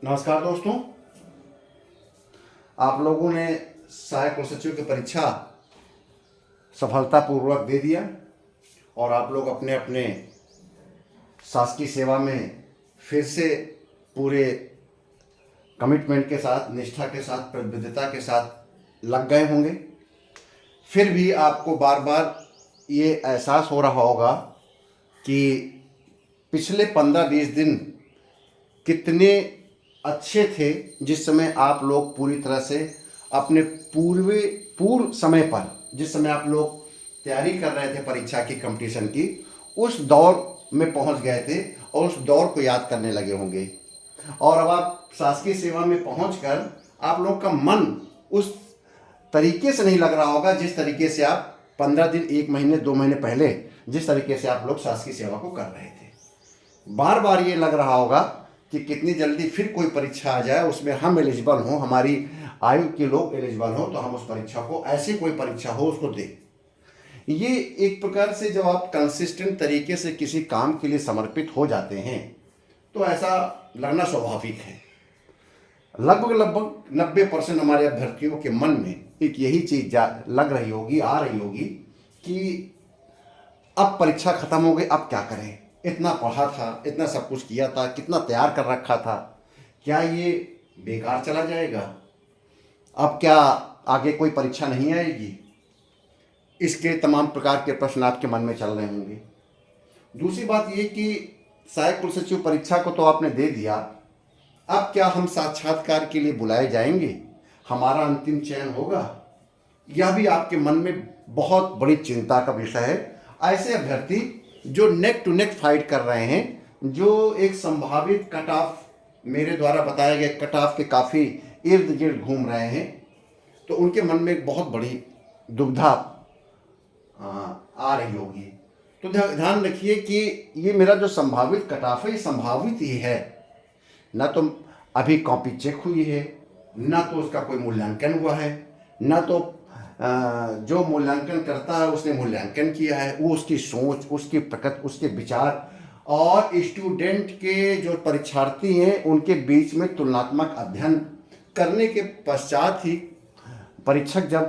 नमस्कार दोस्तों। आप लोगों ने सहायक कुल सचिव की परीक्षा सफलतापूर्वक दे दिया और आप लोग अपने अपने शासकीय सेवा में फिर से पूरे कमिटमेंट के साथ, निष्ठा के साथ, प्रतिबद्धता के साथ लग गए होंगे। फिर भी आपको बार बार ये एहसास हो रहा होगा कि पिछले 15-20 दिन कितने अच्छे थे, जिस समय आप लोग पूरी तरह से अपने पूर्व समय पर, जिस समय आप लोग तैयारी कर रहे थे परीक्षा की, कंपटीशन की, उस दौर में पहुंच गए थे और उस दौर को याद करने लगे होंगे। और अब आप शासकीय सेवा में पहुंचकर आप लोग का मन उस तरीके से नहीं लग रहा होगा जिस तरीके से आप 15 दिन, 1 महीने, 2 महीने पहले जिस तरीके से आप लोग शासकीय सेवा को कर रहे थे। बार बार ये लग रहा होगा कि कितनी जल्दी फिर कोई परीक्षा आ जाए, उसमें हम एलिजिबल हों, हमारी आयु के लोग एलिजिबल हों, तो हम उस परीक्षा को, ऐसी कोई परीक्षा हो, उसको दें। ये एक प्रकार से जब आप कंसिस्टेंट तरीके से किसी काम के लिए समर्पित हो जाते हैं तो ऐसा लगना स्वाभाविक है। लगभग 90% हमारे अभ्यर्थियों के मन में एक यही चीज लग रही होगी, आ रही होगी कि अब परीक्षा खत्म हो गई, अब क्या करें। इतना पढ़ा था, इतना सब कुछ किया था, कितना तैयार कर रखा था, क्या ये बेकार चला जाएगा? अब क्या आगे कोई परीक्षा नहीं आएगी? इसके तमाम प्रकार के प्रश्न आपके मन में चल रहे होंगे। दूसरी बात ये कि सहायक कुल सचिव परीक्षा को तो आपने दे दिया, अब क्या हम साक्षात्कार के लिए बुलाए जाएंगे? हमारा अंतिम चयन होगा? यह भी आपके मन में बहुत बड़ी चिंता का विषय है। ऐसे अभ्यर्थी जो नेक टू नेक फाइट कर रहे हैं, जो एक संभावित कट ऑफ, मेरे द्वारा बताए गए कट ऑफ के काफ़ी इर्द गिर्द घूम रहे हैं, तो उनके मन में एक बहुत बड़ी दुविधा आ रही होगी। तो ध्यान रखिए कि ये मेरा जो संभावित कट ऑफ है, ये संभावित ही है, ना तो अभी कॉपी चेक हुई है, ना तो उसका कोई मूल्यांकन हुआ है, ना तो जो मूल्यांकन करता है उसने मूल्यांकन किया है। वो उसकी सोच, उसकी प्रकृति, उसके विचार और स्टूडेंट के जो परीक्षार्थी हैं उनके बीच में तुलनात्मक अध्ययन करने के पश्चात ही परीक्षक जब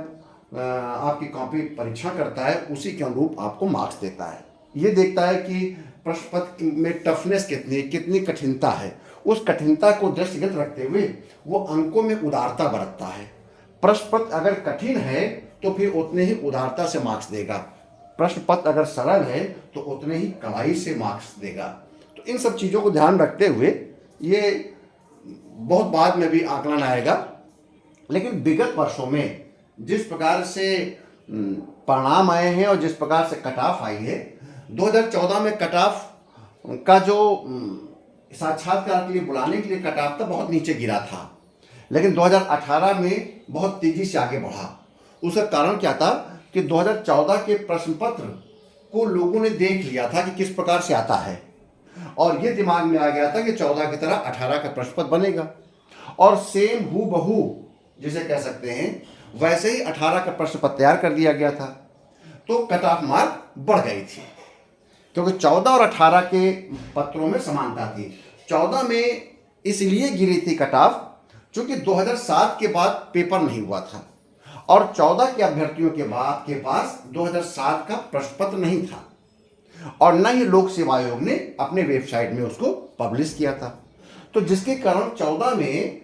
आपकी कॉपी परीक्षा करता है, उसी के अनुरूप आपको मार्क्स देता है। ये देखता है कि प्रश्न पत्र में टफनेस कितनी कठिनता है। उस कठिनता को दृष्टिगत रखते हुए वो अंकों में उदारता बरतता है। प्रश्न पत्र अगर कठिन है तो फिर उतने ही उदारता से मार्क्स देगा, प्रश्न पत्र अगर सरल है तो उतने ही कड़ाई से मार्क्स देगा। तो इन सब चीज़ों को ध्यान रखते हुए, ये बहुत बाद में भी आकलन आएगा, लेकिन विगत वर्षों में जिस प्रकार से परिणाम आए हैं और जिस प्रकार से कट ऑफ आई है, 2014 में कट ऑफ का जो साक्षात्कार के लिए बुलाने के लिए कट ऑफ था, बहुत नीचे गिरा था, लेकिन 2018 में बहुत तेजी से आगे बढ़ा। उसका कारण क्या था कि 2014 के प्रश्न पत्र को लोगों ने देख लिया था कि किस प्रकार से आता है, और ये दिमाग में आ गया था कि 14 की तरह 18 का प्रश्न पत्र बनेगा, और सेम हूबहू जिसे कह सकते हैं वैसे ही 18 का प्रश्न पत्र तैयार कर दिया गया था। तो कट ऑफ मार्क बढ़ गई थी, क्योंकि 14 और 18 के पत्रों में समानता थी। 14 में इसलिए गिरी थी कट ऑफ क्योंकि 2007 के बाद पेपर नहीं हुआ था, और 14 के अभ्यर्थियों के पास 2007 का प्रश्न पत्र नहीं था, और न ही लोक सेवा आयोग ने अपने वेबसाइट में उसको पब्लिश किया था। तो जिसके कारण 14 में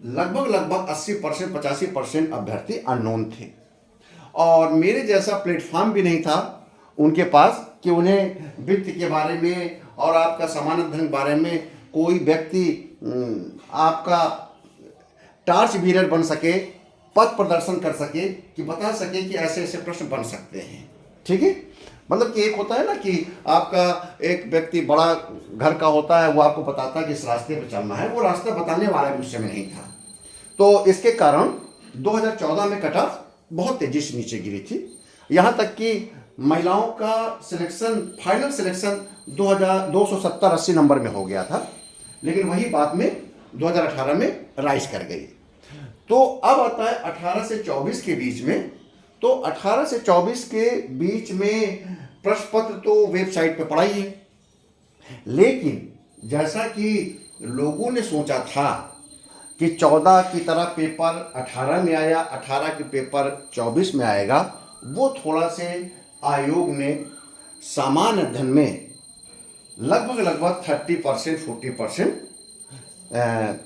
लगभग 80% 85% अभ्यर्थी अननोन थे, और मेरे जैसा प्लेटफॉर्म भी नहीं था उनके पास कि उन्हें वित्त के बारे में और आपका सामान्य धन के बारे में कोई व्यक्ति आपका टार्च बीरर बन सके, पथ प्रदर्शन कर सके, कि बता सके कि ऐसे ऐसे प्रश्न बन सकते हैं। ठीक है, मतलब कि एक होता है ना कि आपका एक व्यक्ति बड़ा घर का होता है, वो आपको बताता है कि इस रास्ते पर चलना है, वो रास्ता बताने वाला भी उस समय नहीं था। तो इसके कारण 2014 में कट ऑफ बहुत तेजी से नीचे गिरी थी। यहाँ तक कि महिलाओं का सिलेक्शन, फाइनल सिलेक्शन 270-80 नंबर में हो गया था, लेकिन वही बाद में 2018 में राइज कर गई। तो अब आता है 18 से 24 के बीच में। तो 18 से 24 के बीच में प्रश्न पत्र तो वेबसाइट पे पड़ा ही है, लेकिन जैसा कि लोगों ने सोचा था कि 14 की तरह पेपर 18 में आया, 18 के पेपर 24 में आएगा, वो थोड़ा से आयोग ने सामान्य अध्ययन में लगभग 30% 40%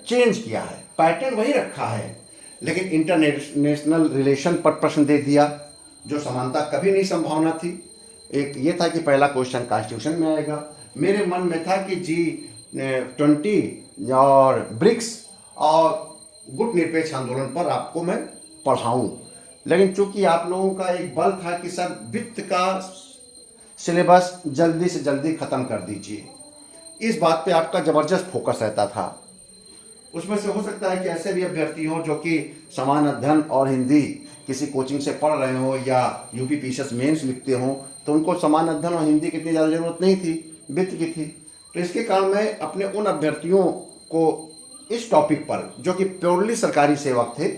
चेंज किया है। पैटर्न वही रखा है, लेकिन इंटरनेशनल रिलेशन पर प्रश्न दे दिया, जो समानता कभी नहीं संभावना थी। एक ये था कि पहला क्वेश्चन कॉन्स्टिट्यूशन में आएगा। मेरे मन में था कि G20 और ब्रिक्स और गुट निरपेक्ष आंदोलन पर आपको मैं पढ़ाऊं, लेकिन चूंकि आप लोगों का एक बल था कि सर वित्त का सिलेबस जल्दी से जल्दी ख़त्म कर दीजिए, इस बात पे आपका ज़बरदस्त फोकस रहता था। उसमें से हो सकता है कि ऐसे भी अभ्यर्थी हों जो कि समान अध्ययन और हिंदी किसी कोचिंग से पढ़ रहे हो या यूपी पीसीएस मेंस लिखते हो, तो उनको समान अध्ययन और हिंदी की इतनी ज़्यादा ज़रूरत नहीं थी, वित्त की थी। तो इसके कारण मैं अपने उन अभ्यर्थियों को इस टॉपिक पर, जो कि प्योरली सरकारी सेवक थे,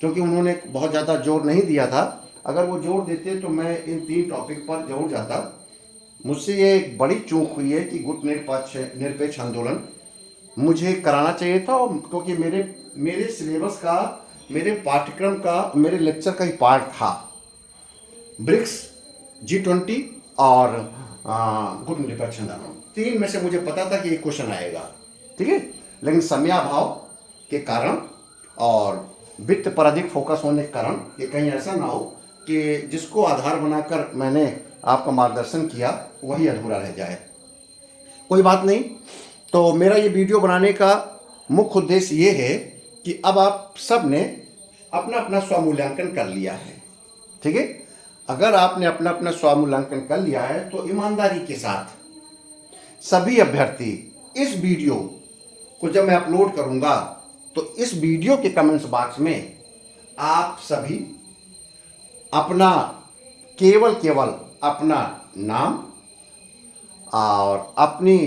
क्योंकि उन्होंने बहुत ज़्यादा जोर नहीं दिया था, अगर वो जोर देते तो मैं इन 3 टॉपिक पर जरूर जाता। मुझसे ये एक बड़ी चूक हुई है कि गुट निरपेक्ष आंदोलन मुझे कराना चाहिए था, और क्योंकि मेरे सिलेबस का, मेरे पाठ्यक्रम का, मेरे लेक्चर का ही पार्ट था ब्रिक्स, G20 और गुट निरपेक्ष आंदोलन। 3 में से मुझे पता था कि ये क्वेश्चन आएगा, ठीक है। लेकिन समयाभाव के कारण और वित्त पर अधिक फोकस होने के कारण कि कहीं ऐसा ना हो कि जिसको आधार बनाकर मैंने आपका मार्गदर्शन किया वही अधूरा रह जाए। कोई बात नहीं। तो मेरा ये वीडियो बनाने का मुख्य उद्देश्य ये है कि अब आप सब ने अपना अपना स्वमूल्यांकन कर लिया है, ठीक है। अगर आपने अपना अपना स्वमूल्यांकन कर लिया है तो ईमानदारी के साथ सभी अभ्यर्थी इस वीडियो को जब मैं अपलोड करूंगा तो इस वीडियो के कमेंट्स बॉक्स में आप सभी अपना केवल अपना नाम और अपनी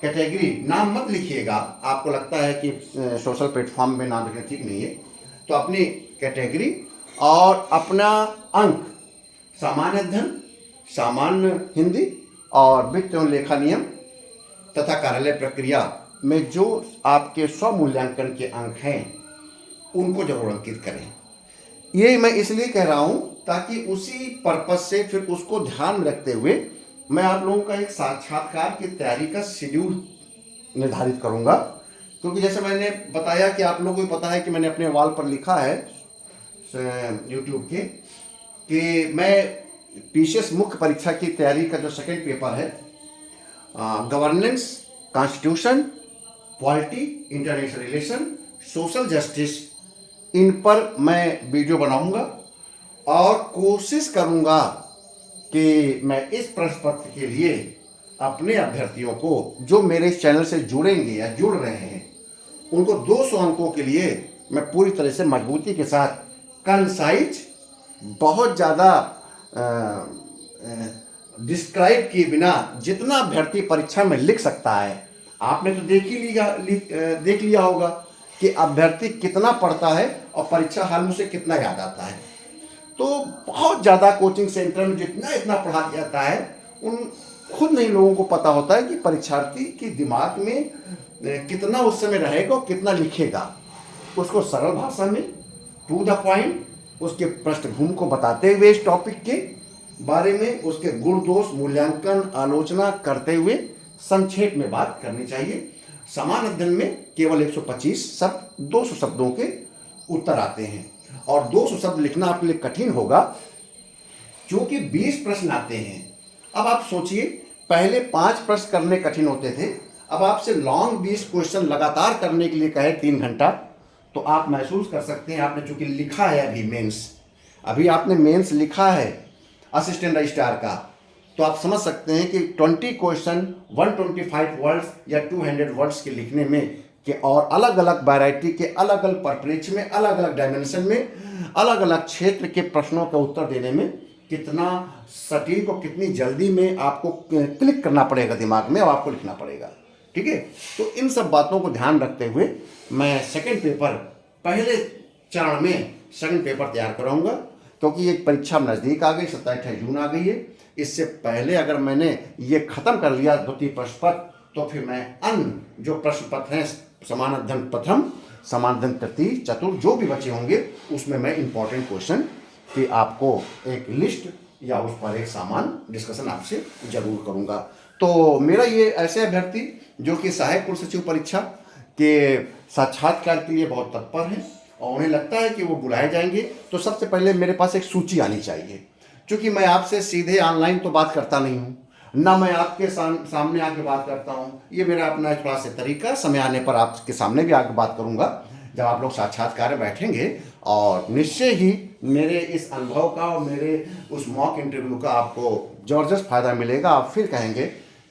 कैटेगरी, नाम मत लिखिएगा, आपको लगता है कि सोशल प्लेटफॉर्म में नाम लिखना ठीक नहीं है, तो अपनी कैटेगरी और अपना अंक, सामान्य अध्ययन, सामान्य हिंदी और वित्त एवं लेखा नियम तथा कार्यालय प्रक्रिया में जो आपके स्वमूल्यांकन के अंक हैं उनको जरूर अंकित करें। ये मैं इसलिए कह रहा हूँ ताकि उसी पर्पज से फिर उसको ध्यान में रखते हुए मैं आप लोगों का एक साक्षात्कार की तैयारी का शेड्यूल निर्धारित करूँगा। क्योंकि जैसे मैंने बताया कि आप लोगों को पता है कि मैंने अपने वॉल पर लिखा है यूट्यूब के कि मैं पीसीएस मुख्य परीक्षा की तैयारी का जो सेकेंड पेपर है, governance, constitution, polity, international relation, social justice, इन पर मैं वीडियो बनाऊंगा और कोशिश करूंगा कि मैं इस प्रश्न पत्र के लिए अपने अभ्यर्थियों को जो मेरे इस चैनल से जुड़ेंगे या जुड़ रहे हैं उनको 200 अंकों के लिए मैं पूरी तरह से मजबूती के साथ कंसाइज, बहुत ज़्यादा डिस्क्राइब किए बिना जितना अभ्यर्थी परीक्षा में लिख सकता है, आपने तो देख लिया होगा कि अभ्यर्थी कितना पढ़ता है और परीक्षा हाल में उसे कितना याद आता है। तो बहुत ज़्यादा कोचिंग सेंटर में इतना पढ़ा जाता है, उन खुद नहीं लोगों को पता होता है कि परीक्षार्थी के दिमाग में कितना उस समय रहेगा और कितना लिखेगा। उसको सरल भाषा में, टू द पॉइंट, उसके पृष्ठभूमि को बताते हुए इस टॉपिक के बारे में उसके गुण दोष मूल्यांकन आलोचना करते हुए संक्षेप में बात करनी चाहिए। समान अध्ययन में केवल 125 शब्द 200 शब्दों के उत्तर आते हैं और 200 शब्द लिखना आपके लिए कठिन होगा क्योंकि 20 प्रश्न आते हैं। अब आप सोचिए, पहले 5 प्रश्न करने कठिन होते थे, अब आपसे लॉन्ग 20 क्वेश्चन लगातार करने के लिए कहे 3 घंटा, तो आप महसूस कर सकते हैं, आपने चूंकि लिखा है अभी आपने मेंस लिखा है असिस्टेंट रजिस्ट्रार का, तो आप समझ सकते हैं कि 20 क्वेश्चन 125 वर्ड्स या 200 वर्ड्स के लिखने में कि और अलग अलग वैरायटी के अलग अलग परिप्रेक्ष्य में, अलग अलग डायमेंशन में, अलग अलग क्षेत्र के प्रश्नों का उत्तर देने में कितना सटीक और कितनी जल्दी में आपको क्लिक करना पड़ेगा दिमाग में और आपको लिखना पड़ेगा, ठीक है। तो इन सब बातों को ध्यान रखते हुए मैं सेकंड पेपर, पहले चरण में सेकंड पेपर तैयार कराऊंगा, क्योंकि ये परीक्षा नज़दीक आ गई, 27 जून आ गई है। इससे पहले अगर मैंने ये ख़त्म कर लिया द्वितीय प्रश्न पत्र, तो फिर मैं अन्य जो प्रश्न पत्र हैं, समान अध्ययन प्रथम समाधान तृतीय चतुर्थ जो भी बचे होंगे उसमें मैं इंपॉर्टेंट क्वेश्चन कि आपको एक लिस्ट या उस पर एक सामान डिस्कशन आपसे जरूर करूंगा। तो मेरा ये ऐसे अभ्यर्थी जो कि सहायक कुल सचिव परीक्षा के साक्षात्कार के लिए बहुत तत्पर हैं और उन्हें लगता है कि वो बुलाए जाएंगे, तो सबसे पहले मेरे पास एक सूची आनी चाहिए। क्योंकि मैं आपसे सीधे ऑनलाइन तो बात करता नहीं हूँ, ना मैं आपके सामने आके बात करता हूँ। ये मेरा अपना थोड़ा सा तरीका, समय आने पर आपके सामने भी आके बात करूँगा जब आप लोग साक्षात्कार में बैठेंगे, और निश्चय ही मेरे इस अनुभव का और मेरे उस मॉक इंटरव्यू का आपको ज़बरदस्त फ़ायदा मिलेगा। आप फिर कहेंगे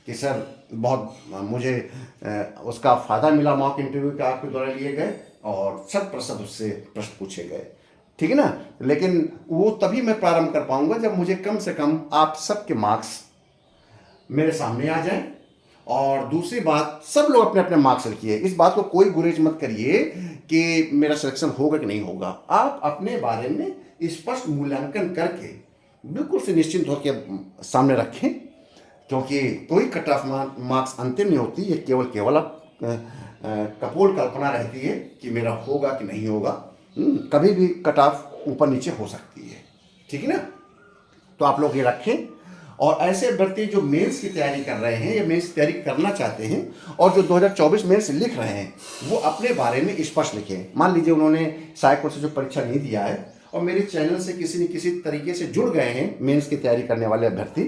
कि सर बहुत मुझे उसका फ़ायदा मिला, मॉक इंटरव्यू का आपके द्वारा लिए गए और 100% उससे प्रश्न पूछे गए, ठीक है ना। लेकिन वो तभी मैं प्रारंभ कर पाऊंगा जब मुझे कम से कम आप सबके मार्क्स मेरे सामने आ जाएं। और दूसरी बात, सब लोग अपने अपने मार्क्स लिखिए, इस बात को कोई गुरेज मत करिए कि मेरा सिलेक्शन होगा कि नहीं होगा। आप अपने बारे में स्पष्ट मूल्यांकन करके बिल्कुल से निश्चिंत होकर सामने रखें, क्योंकि कोई कट ऑफ मार्क्स अंतिम नहीं होती, ये केवल आप कपोल कल्पना रहती है कि मेरा होगा कि नहीं होगा। कभी भी कट ऑफ ऊपर नीचे हो सकती है, ठीक है ना। तो आप लोग ये रखें। और ऐसे अभ्यर्थी जो मेंस की तैयारी कर रहे हैं या मेंस की तैयारी करना चाहते हैं और जो 2024 मेंस लिख रहे हैं, वो अपने बारे में स्पष्ट लिखें। मान लीजिए उन्होंने सहायक कुल सचिव परीक्षा नहीं दिया है और मेरे चैनल से किसी न किसी तरीके से जुड़ गए हैं मेंस की तैयारी करने वाले अभ्यर्थी,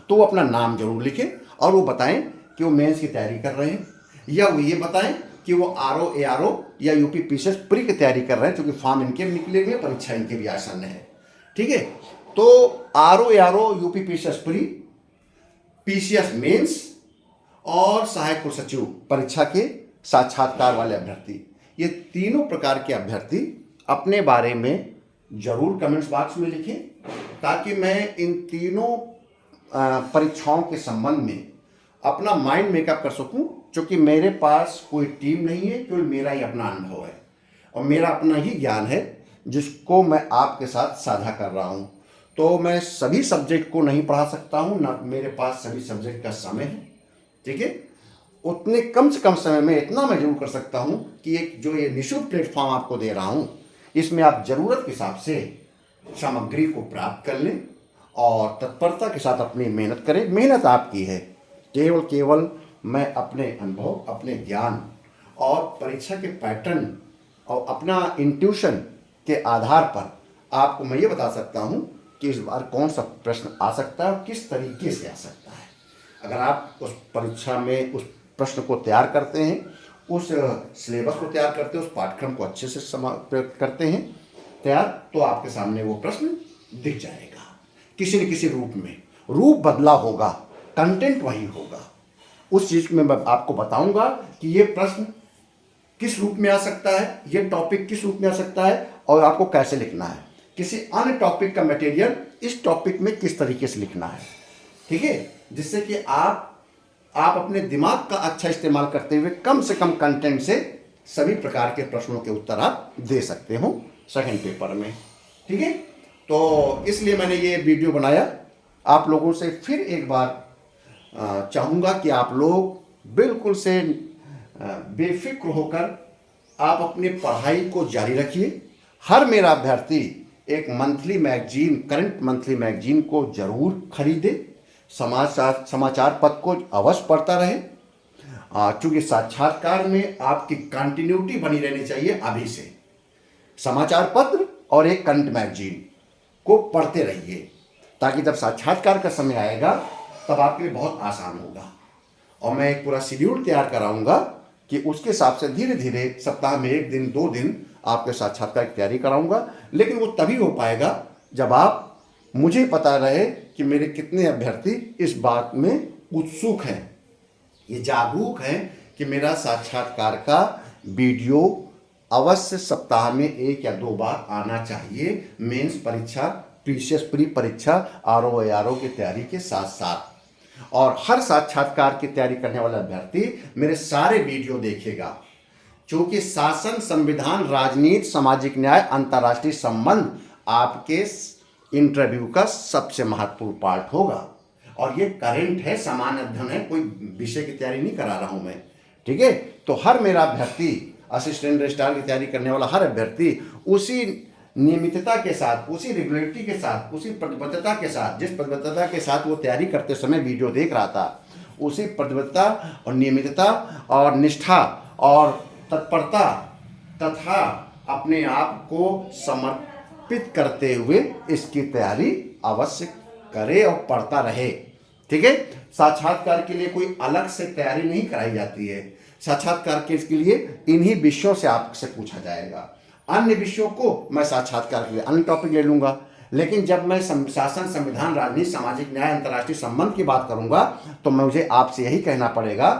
तो वो अपना नाम जरूर लिखें और वो बताएं कि वो मेंस की तैयारी कर रहे हैं, या वो ये बताएं कि वो आरओ एआरओ या यूपी पीसीएस प्री की तैयारी कर रहे हैं, क्योंकि फॉर्म इनके भी निकले हुए, परीक्षा इनके भी आसान है, ठीक है। तो RO ARO UP PCS pre, PCS mains और सहायक कुल सचिव परीक्षा के साक्षात्कार वाले अभ्यर्थी, ये तीनों प्रकार के अभ्यर्थी अपने बारे में जरूर कमेंट्स बॉक्स में लिखें, ताकि मैं इन तीनों परीक्षाओं के संबंध में अपना माइंड मेकअप कर सकूं। क्योंकि मेरे पास कोई टीम नहीं है, केवल मेरा ही अपना अनुभव है और मेरा अपना ही ज्ञान है जिसको मैं आपके साथ साझा कर रहा हूं। तो मैं सभी सब्जेक्ट को नहीं पढ़ा सकता हूं, ना मेरे पास सभी सब्जेक्ट का समय है, ठीक है। उतने कम से कम समय में इतना मैं जरूर कर सकता हूं कि एक जो ये निःशुल्क प्लेटफॉर्म आपको दे रहा हूं, इसमें आप जरूरत के हिसाब से सामग्री को प्राप्त कर लें और तत्परता के साथ अपनी मेहनत करें। मेहनत आपकी है, केवल मैं अपने अनुभव, अपने ज्ञान और परीक्षा के पैटर्न और अपना इंट्यूशन के आधार पर आपको मैं ये बता सकता हूँ कि इस बार कौन सा प्रश्न आ सकता है और किस तरीके से आ सकता है। अगर आप उस परीक्षा में उस प्रश्न को तैयार करते हैं, उस सिलेबस को तैयार करते हैं, उस पाठ्यक्रम को अच्छे से करते हैं तैयार, तो आपके सामने वो प्रश्न दिख जाएगा किसी न किसी रूप में। रूप बदला होगा, कंटेंट वही होगा। उस चीज़ में मैं आपको बताऊंगा कि ये प्रश्न किस रूप में आ सकता है, ये टॉपिक किस रूप में आ सकता है और आपको कैसे लिखना है। किसी अन्य टॉपिक का मटेरियल इस टॉपिक में किस तरीके से लिखना है, ठीक है, जिससे कि आप अपने दिमाग का अच्छा इस्तेमाल करते हुए कम से कम कंटेंट से सभी प्रकार के प्रश्नों के उत्तर आप दे सकते हो सेकंड पेपर में, ठीक है। तो इसलिए मैंने ये वीडियो बनाया। आप लोगों से फिर एक बार चाहूँगा कि आप लोग बिल्कुल से बेफिक्र होकर आप अपनी पढ़ाई को जारी रखिए। हर मेरा अभ्यर्थी एक monthly magazine, current monthly magazine को जरूर खरीदे, समाचार पत्र को अवश्य पढ़ता रहे, चूँकि साक्षात्कार में आपकी कंटिन्यूटी बनी रहनी चाहिए। अभी से समाचार पत्र और एक करंट मैगजीन को पढ़ते रहिए, ताकि जब साक्षात्कार का समय आएगा तब आपके लिए बहुत आसान होगा। और मैं एक पूरा शेड्यूल तैयार कराऊंगा कि उसके हिसाब से धीरे धीरे सप्ताह में 1 दिन 2 दिन आपके साक्षात्कार की तैयारी कराऊंगा। लेकिन वो तभी हो पाएगा जब आप मुझे पता रहे कि मेरे कितने अभ्यर्थी इस बात में उत्सुक हैं, ये जागरूक हैं कि मेरा साक्षात्कार का वीडियो अवश्य सप्ताह में 1 या 2 बार आना चाहिए। मेंस परीक्षा, पीसीएस प्री परीक्षा, आरओ एआरओ की तैयारी के साथ साथ। और हर साक्षात्कार की तैयारी करने वाला अभ्यर्थी मेरे सारे वीडियो देखेगा, क्योंकि शासन, संविधान, राजनीति, सामाजिक न्याय, अंतर्राष्ट्रीय संबंध आपके इंटरव्यू का सबसे महत्वपूर्ण पार्ट होगा। और ये करेंट है, सामान्य अध्ययन है, कोई विषय की तैयारी नहीं करा रहा हूं मैं, ठीक है। तो हर मेरा अभ्यर्थी असिस्टेंट रजिस्ट्रार की तैयारी करने वाला हर अभ्यर्थी उसी नियमितता के साथ, उसी रेगुलरिटी के साथ, उसी प्रतिबद्धता के साथ, जिस प्रतिबद्धता के साथ वो तैयारी करते समय वीडियो देख रहा था, उसी प्रतिबद्धता और नियमितता और निष्ठा और तत्परता तथा अपने आप को समर्पित करते हुए इसकी तैयारी अवश्य करे और पढ़ता रहे। ठीक है। साक्षात्कार के लिए कोई अलग से तैयारी नहीं कराई जाती है। साक्षात्कार के इसके लिए इन्हीं विषयों से आपसे पूछा जाएगा। अन्य विषयों को मैं साक्षात्कार के लिए अन्य टॉपिक ले लूंगा, लेकिन जब मैं शासन, संविधान, राजनीति, सामाजिक न्याय, अंतर्राष्ट्रीय संबंध की बात करूंगा तो मुझे आपसे यही कहना पड़ेगा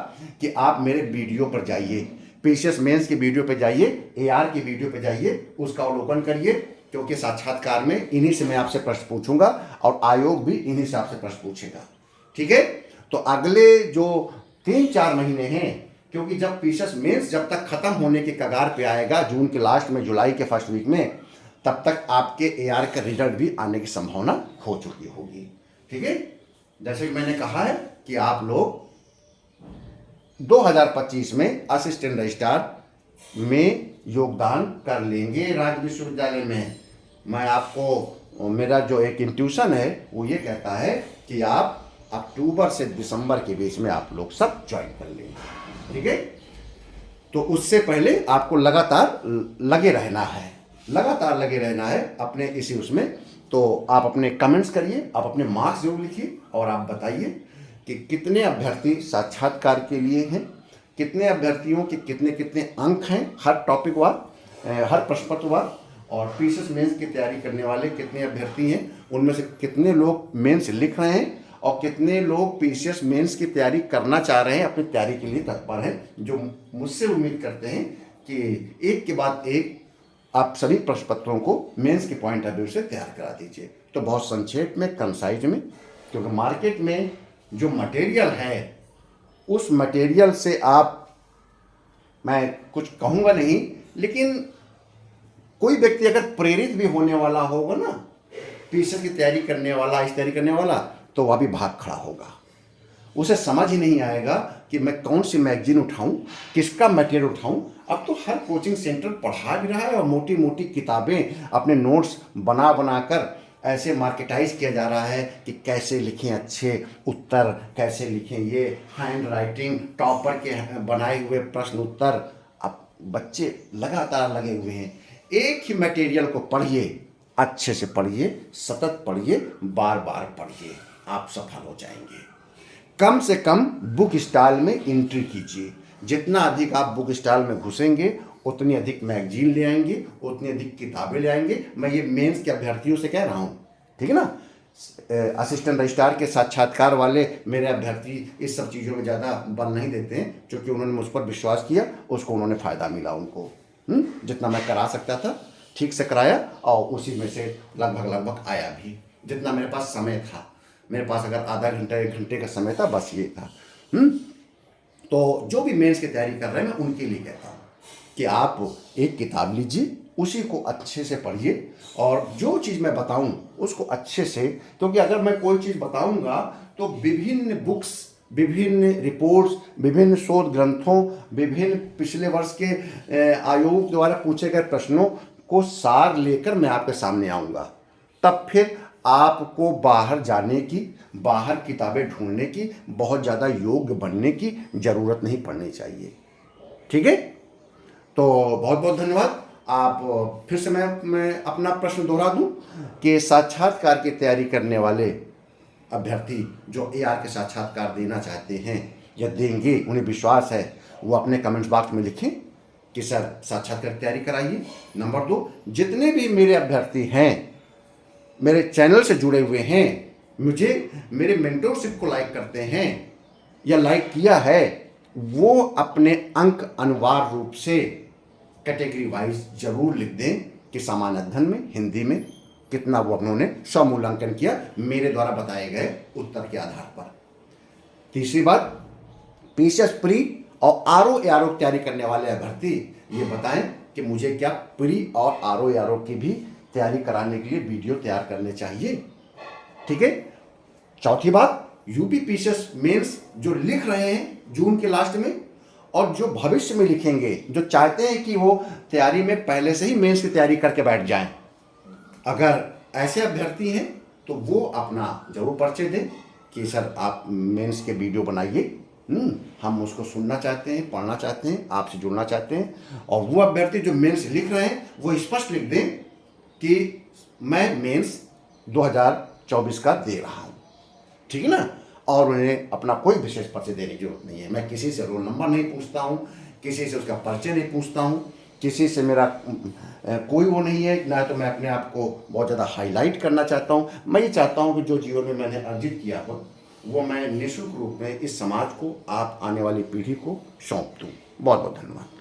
कि आप मेरे वीडियो पर जाइए, पीसीएस मेंस की वीडियो पर जाइए, एआर की वीडियो पर जाइए, उसका अवलोकन करिए, क्योंकि साक्षात्कार में इन्हीं से मैं आपसे प्रश्न पूछूंगा और आयोग भी इन्हीं से आपसे प्रश्न पूछेगा। ठीक है। तो अगले जो 3-4 महीने हैं, क्योंकि जब पीसीएस मेंस जब तक खत्म होने के कगार पे आएगा जून के लास्ट में, जुलाई के फर्स्ट वीक में, तब तक आपके एआर का रिजल्ट भी आने की संभावना हो चुकी होगी। ठीक है। जैसे कि मैंने कहा है कि आप लोग 2025 में असिस्टेंट रजिस्ट्रार में योगदान कर लेंगे राज्य विश्वविद्यालय में। मैं आपको, मेरा जो एक इंट्यूशन है वो ये कहता है कि आप अक्टूबर से दिसंबर के बीच में आप लोग सब ज्वाइन कर लेंगे। ठीक है। तो उससे पहले आपको लगातार लगे रहना है, लगातार लगे रहना है अपने इसी उसमें। तो आप अपने कमेंट्स करिए, आप अपने मार्क्स जरूर लिखिए और आप बताइए कि कितने अभ्यर्थी साक्षात्कार के लिए हैं, कितने अभ्यर्थियों के कितने कितने अंक हैं हर टॉपिक वार, हर प्रश्न पत्र वार, और पीसीएस मेंस की तैयारी करने वाले कितने अभ्यर्थी हैं, उनमें से कितने लोग मेंस लिख रहे हैं और कितने लोग पीसीएस मेंस की तैयारी करना चाह रहे हैं, अपनी तैयारी के लिए तत्पर हैं, जो मुझसे उम्मीद करते हैं कि एक के बाद एक आप सभी प्रश्न पत्रों को मेंस के पॉइंट ऑफ व्यू से तैयार करा दीजिए। तो बहुत संक्षेप में, कंसाइज में, क्योंकि मार्केट में जो मटेरियल है उस मटेरियल से आप, मैं कुछ कहूँगा नहीं, लेकिन कोई व्यक्ति अगर प्रेरित भी होने वाला होगा ना, पीसीएस की तैयारी करने वाला, इस तैयारी करने वाला, तो वह भी भाग खड़ा होगा। उसे समझ ही नहीं आएगा कि मैं कौन सी मैगजीन उठाऊं, किसका मटेरियल उठाऊं। अब तो हर कोचिंग सेंटर पढ़ा भी रहा है और मोटी मोटी किताबें, अपने नोट्स बना बना कर ऐसे मार्केटाइज किया जा रहा है कि कैसे लिखें अच्छे उत्तर, कैसे लिखें ये हैंड राइटिंग, टॉपर के बनाए हुए प्रश्न उत्तर। अब बच्चे लगातार लगे हुए हैं। एक ही मटेरियल को पढ़िए, अच्छे से पढ़िए, सतत पढ़िए, बार बार पढ़िए, आप सफल हो जाएंगे। कम से कम बुक स्टॉल में एंट्री कीजिए। जितना अधिक आप बुक स्टॉल में घुसेंगे उतनी अधिक मैगजीन ले आएंगे, उतनी अधिक किताबें ले आएंगे। मैं ये मेंस के अभ्यर्थियों से कह रहा हूँ, ठीक है ना। असिस्टेंट रजिस्ट्रार के साक्षात्कार वाले मेरे अभ्यर्थी इस सब चीज़ों में ज़्यादा बल नहीं देते हैं, क्योंकि उन्होंने मुझ पर विश्वास किया, उसको उन्होंने फ़ायदा मिला उनको। जितना मैं करा सकता था ठीक से कराया और उसी में से लगभग आया भी। जितना मेरे पास समय था, मेरे पास अगर आधा घंटा 1 घंटे का समय था, बस ये था। तो जो भी मेंस की तैयारी कर रहे हैं मैं उनके लिए कहता हूँ कि आप एक किताब लीजिए, उसी को अच्छे से पढ़िए और जो चीज़ मैं बताऊँ उसको अच्छे से, क्योंकि अगर मैं कोई चीज़ बताऊँगा तो विभिन्न बुक्स, विभिन्न रिपोर्ट्स, विभिन्न शोध ग्रंथों, विभिन्न पिछले वर्ष के आयोग द्वारा पूछे गए प्रश्नों को सार लेकर मैं आपके सामने आऊँगा। तब फिर आपको बाहर जाने की, बाहर किताबें ढूंढने की, बहुत ज़्यादा योग्य बनने की ज़रूरत नहीं पड़नी चाहिए। ठीक है। तो बहुत बहुत धन्यवाद। आप फिर से मैं अपना प्रश्न दोहरा दूं कि साक्षात्कार की तैयारी करने वाले अभ्यर्थी जो एआर के साक्षात्कार देना चाहते हैं या देंगे, उन्हें विश्वास है, वो अपने कमेंट्स बॉक्स में लिखें कि सर साक्षात्कार की तैयारी कराइए। नंबर 2, जितने भी मेरे अभ्यर्थी हैं, मेरे चैनल से जुड़े हुए हैं, मुझे मेरे मेंटरशिप को लाइक करते हैं या लाइक किया है, वो अपने अंक अनिवार्य रूप से कैटेगरी वाइज जरूर लिख दें कि सामान्य अध्ययन में, हिंदी में कितना वो उन्होंने स्वमूल्यांकन किया मेरे द्वारा बताए गए उत्तर के आधार पर। तीसरी बात, पीसीएस प्री और आरओ एआरओ की तैयारी करने वाले अभ्यर्थी ये बताएं कि मुझे क्या प्री और आरओ एआरओ की भी तैयारी कराने के लिए वीडियो तैयार करने चाहिए। ठीक है। चौथी बात, यूपी पीसीएस मेंस जो लिख रहे हैं जून के लास्ट में और जो भविष्य में लिखेंगे, जो चाहते हैं कि वो तैयारी में पहले से ही मेंस की तैयारी करके बैठ जाएं, अगर ऐसे अभ्यर्थी हैं तो वो अपना जरूर परिचय दें कि सर आप मेंस के वीडियो बनाइए, हम उसको सुनना चाहते हैं, पढ़ना चाहते हैं, आपसे जुड़ना चाहते हैं। और वो अभ्यर्थी जो मेंस लिख रहे हैं वो स्पष्ट लिख दें कि मैं मेंस 2024 का दे रहा हूँ, ठीक है ना। और उन्हें अपना कोई विशेष परिचय देने की जरूरत नहीं है। मैं किसी से रोल नंबर नहीं पूछता हूँ, किसी से उसका परिचय नहीं पूछता हूँ, किसी से मेरा कोई वो नहीं है, ना तो मैं अपने आप को बहुत ज़्यादा हाईलाइट करना चाहता हूँ। मैं ये चाहता हूँ कि जो जीवन में मैंने अर्जित किया हो वो मैं निःशुल्क रूप में इस समाज को, आप आने वाली पीढ़ी को सौंप दूँ। बहुत बहुत धन्यवाद।